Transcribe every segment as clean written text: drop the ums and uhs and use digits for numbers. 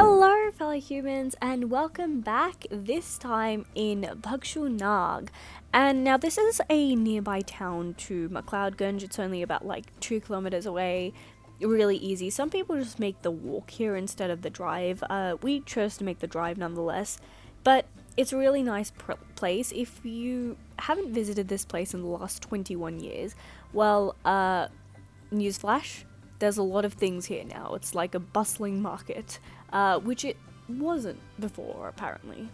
Hello fellow humans and welcome back, this time in Bhagsu. And now this is a nearby town to McLeod Ganj. It's only about 2 kilometers away. Really easy. Some people just make the walk here instead of the drive. We chose to make the drive nonetheless, but it's a really nice place. If you haven't visited this place in the last 21 years, well, newsflash, there's a lot of things here now. It's like a bustling market, which it wasn't before, apparently.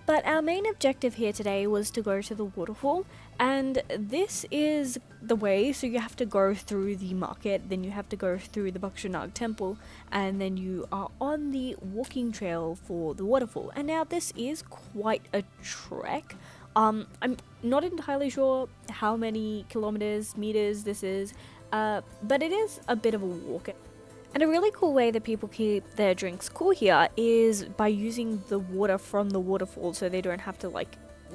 But our main objective here today was to go to the waterfall, and this is the way. So you have to go through the market, then you have to go through the Bhagsu temple, and then you are on the walking trail for the waterfall. And now this is quite a trek. I'm not entirely sure how many meters this is, but it is a bit of a walk. And a really cool way that people keep their drinks cool here is by using the water from the waterfall, so they don't have to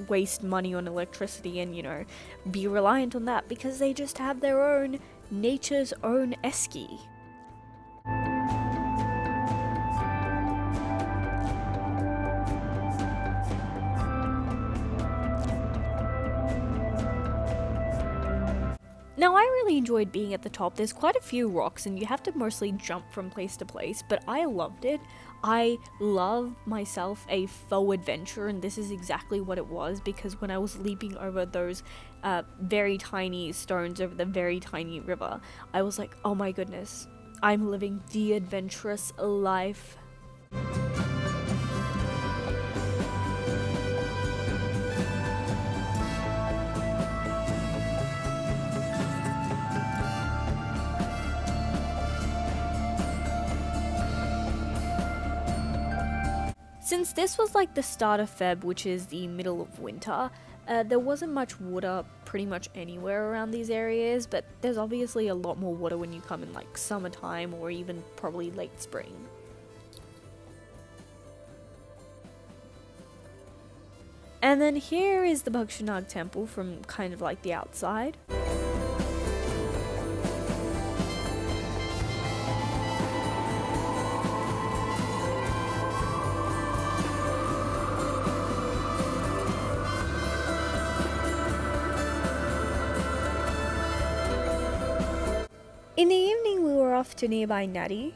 waste money on electricity and be reliant on that, because they just have their own nature's own esky. Now, I really enjoyed being at the top. There's quite a few rocks and you have to mostly jump from place to place, but I loved it. I love myself a faux adventure, and this is exactly what it was, because when I was leaping over those very tiny stones over the very tiny river, I was like, oh my goodness, I'm living the adventurous life. Since this was the start of Feb, which is the middle of winter, there wasn't much water pretty much anywhere around these areas, but there's obviously a lot more water when you come in summertime or even probably late spring. And then here is the Bhagsu temple from kind of the outside. In the evening, we were off to nearby Nadi.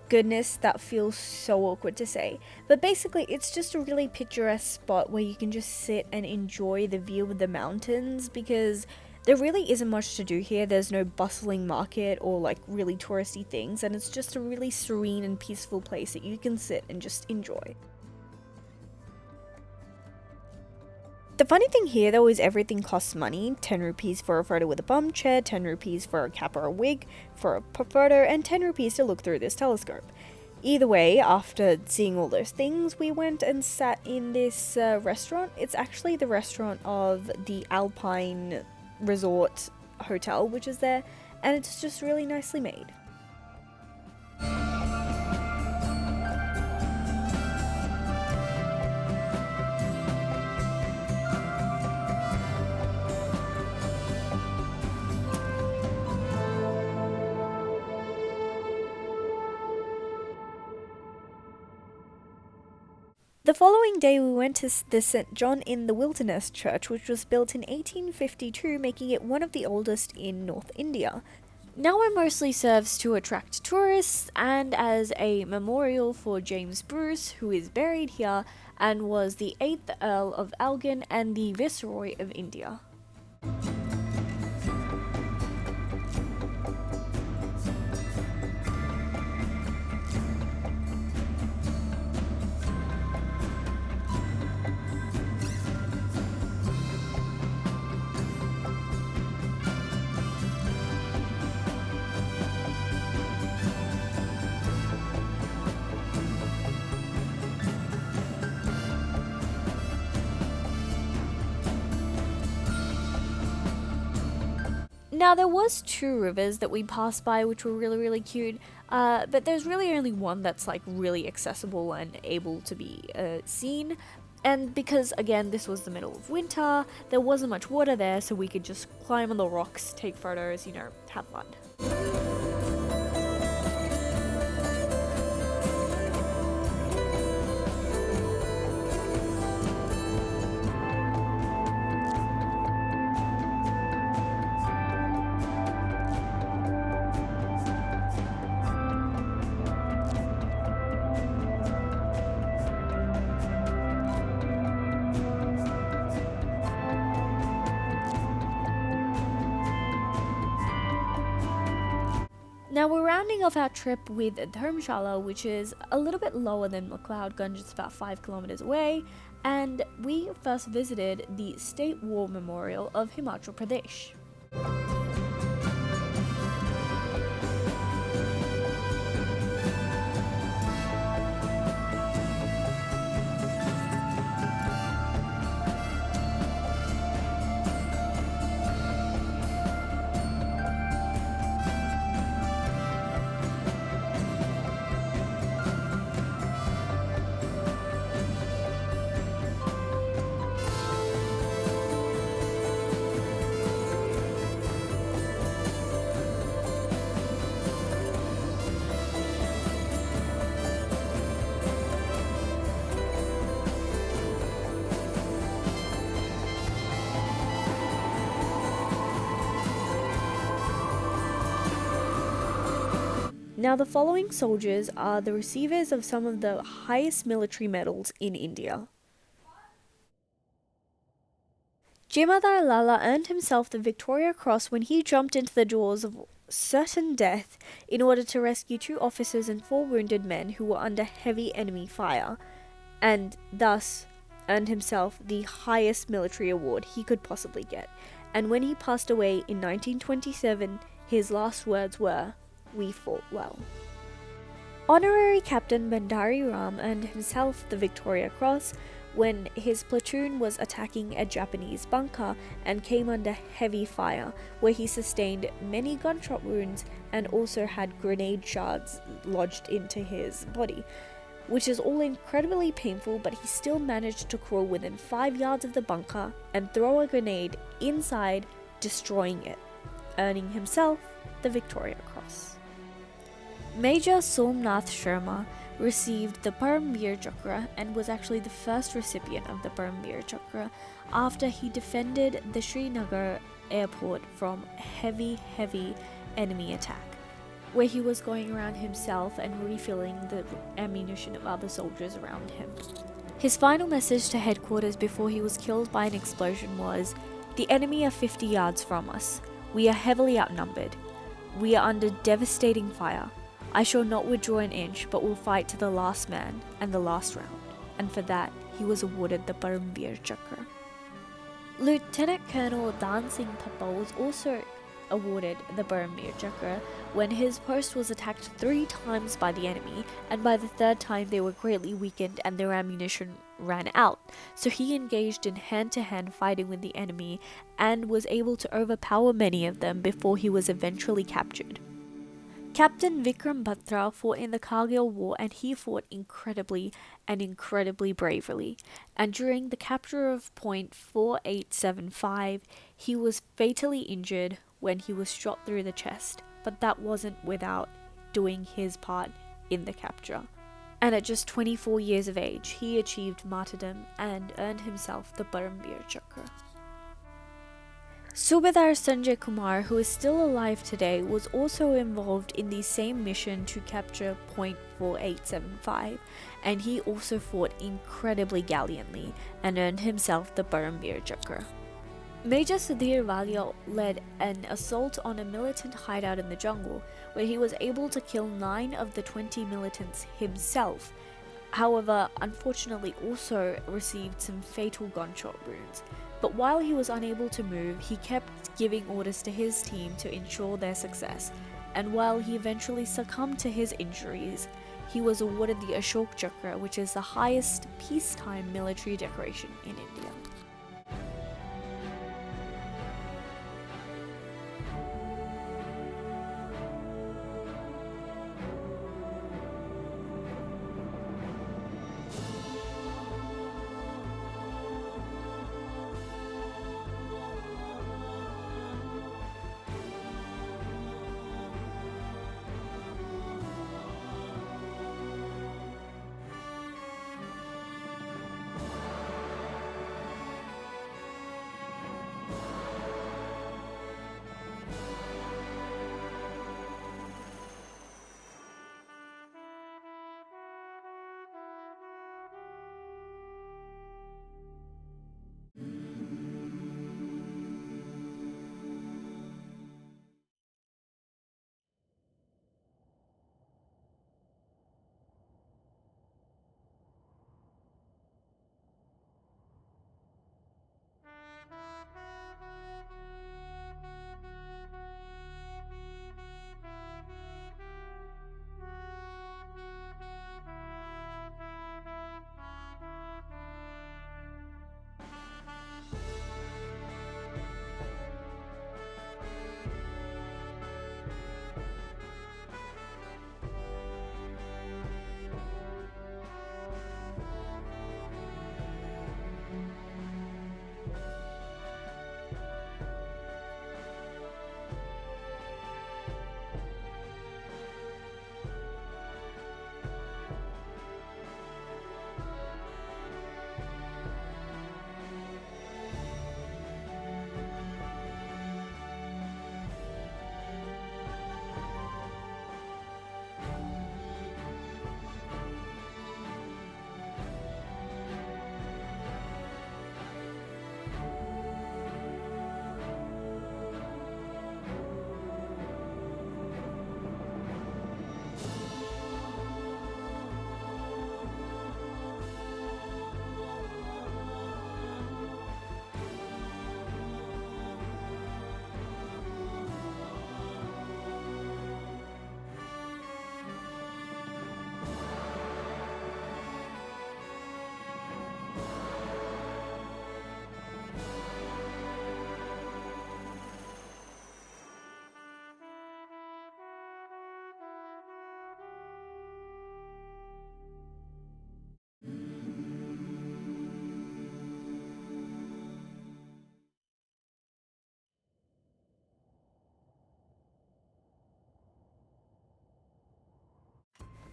Goodness, that feels so awkward to say. But basically, it's just a really picturesque spot where you can just sit and enjoy the view of the mountains, because there really isn't much to do here. There's no bustling market or really touristy things, and it's just a really serene and peaceful place that you can sit and just enjoy. The funny thing here though is everything costs money. 10 rupees for a photo with a bum chair, 10 rupees for a cap or a wig for a photo, and 10 rupees to look through this telescope. Either way, after seeing all those things, we went and sat in this restaurant. It's actually the restaurant of the Alpine Resort Hotel, which is there, and it's just really nicely made. The following day we went to the St. John in the Wilderness Church, which was built in 1852, making it one of the oldest in North India. Now it mostly serves to attract tourists and as a memorial for James Bruce, who is buried here and was the 8th Earl of Elgin and the Viceroy of India. Now, there was 2 rivers that we passed by which were really cute, but there's really only one that's really accessible and able to be seen. And because, again, this was the middle of winter, there wasn't much water there, so we could just climb on the rocks, take photos, have fun. Now we're rounding off our trip with Dharmsala, which is a little bit lower than McLeod. Ganj, it's about 5 kilometers away, and we first visited the State War Memorial of Himachal Pradesh. Now, the following soldiers are the receivers of some of the highest military medals in India. Jimadar Lala earned himself the Victoria Cross when he jumped into the jaws of certain death in order to rescue 2 officers and 4 wounded men who were under heavy enemy fire, and thus earned himself the highest military award he could possibly get. And when he passed away in 1927, his last words were, "We fought well." Honorary Captain Bandari Ram earned himself the Victoria Cross when his platoon was attacking a Japanese bunker and came under heavy fire, where he sustained many gunshot wounds and also had grenade shards lodged into his body, which is all incredibly painful, but he still managed to crawl within 5 yards of the bunker and throw a grenade inside, destroying it, earning himself the Victoria Cross. Major Somnath Sharma received the Paramveer Chakra and was actually the first recipient of the Paramveer Chakra after he defended the Srinagar airport from heavy enemy attack, where he was going around himself and refilling the ammunition of other soldiers around him. His final message to headquarters before he was killed by an explosion was, "The enemy are 50 yards from us. We are heavily outnumbered. We are under devastating fire. I shall not withdraw an inch, but will fight to the last man and the last round." And for that, he was awarded the Paramveer Chakra. Lieutenant Colonel Dan Singh Thapa was also awarded the Paramveer Chakra when his post was attacked 3 times by the enemy, and by the 3rd time they were greatly weakened and their ammunition ran out. So he engaged in hand-to-hand fighting with the enemy and was able to overpower many of them before he was eventually captured. Captain Vikram Batra fought in the Kargil War, and he fought incredibly bravely. And during the capture of point 4875, he was fatally injured when he was shot through the chest, but that wasn't without doing his part in the capture. And at just 24 years of age, he achieved martyrdom and earned himself the Paramveer Chakra. Subedar Sanjay Kumar, who is still alive today, was also involved in the same mission to capture point 4875, and he also fought incredibly gallantly and earned himself the Paramveer Chakra. Major Sudhir Valia led an assault on a militant hideout in the jungle, where he was able to kill 9 of the 20 militants himself. However, unfortunately also received some fatal gunshot wounds. But while he was unable to move, he kept giving orders to his team to ensure their success, and while he eventually succumbed to his injuries, he was awarded the Ashok Chakra, which is the highest peacetime military decoration in India.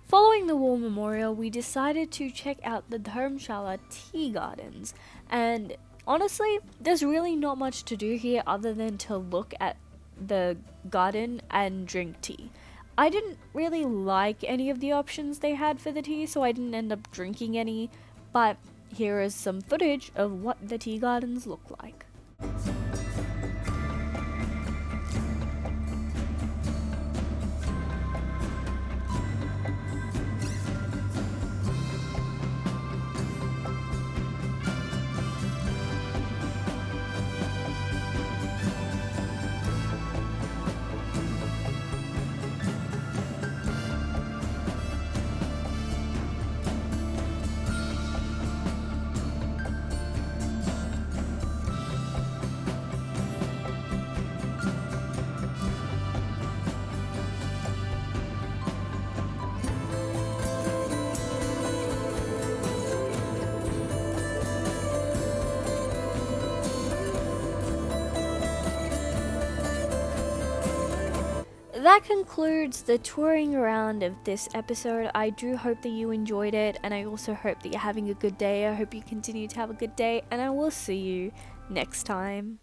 Following the war memorial, we decided to check out the Dharmsala tea gardens, and honestly, there's really not much to do here other than to look at the garden and drink tea. I didn't really like any of the options they had for the tea, so I didn't end up drinking any, but here is some footage of what the tea gardens look like. That concludes the touring around of this episode. I do hope that you enjoyed it, and I also hope that you're having a good day. I hope you continue to have a good day, and I will see you next time.